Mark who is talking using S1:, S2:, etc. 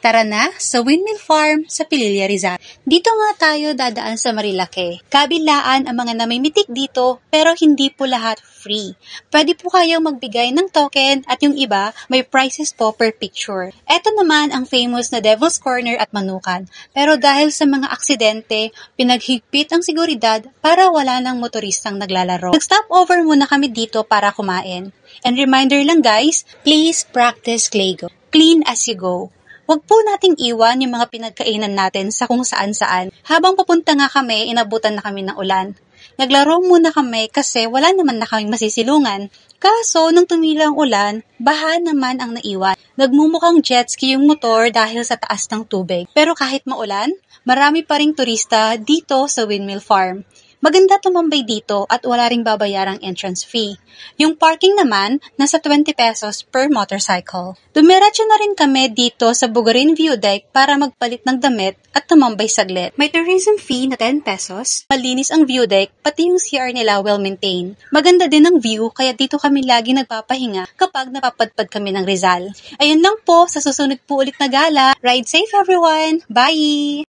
S1: Tara na sa Windmill Farm sa Pililla, Rizal. Dito nga tayo dadaan sa Marilake. Kabilaan ang mga namimitik dito pero hindi po lahat free. Pwede po kayong magbigay ng token at yung iba may prices po per picture. Ito naman ang famous na Devil's Corner at Manukan. Pero dahil sa mga aksidente, pinaghigpit ang seguridad para wala ng motoristang naglalaro. Nag-stop over muna kami dito para kumain. And reminder lang guys, please practice Claygo. Clean as you go. Huwag po nating iwan yung mga pinagkainan natin sa kung saan-saan. Habang papunta nga kami, inabutan na kami ng ulan. Naglaro muna kami kasi wala naman na kaming masisilungan. Kaso, nung tumila ang ulan, baha naman ang naiwan. Nagmumukhang jet ski yung motor dahil sa taas ng tubig. Pero kahit maulan, marami pa ring turista dito sa Windmill Farm. Maganda tumambay dito at wala ring babayarang entrance fee. Yung parking naman, nasa 20 pesos per motorcycle. Dumiretso na rin kami dito sa Bugarin View Deck para magpalit ng damit at tumambay saglit. May tourism fee na 10 pesos. Malinis ang view deck, pati yung CR nila well-maintained. Maganda din ang view, kaya dito kami lagi nagpapahinga kapag napapadpad kami ng Rizal. Ayun lang po, sa susunod po ulit na gala. Ride safe everyone! Bye!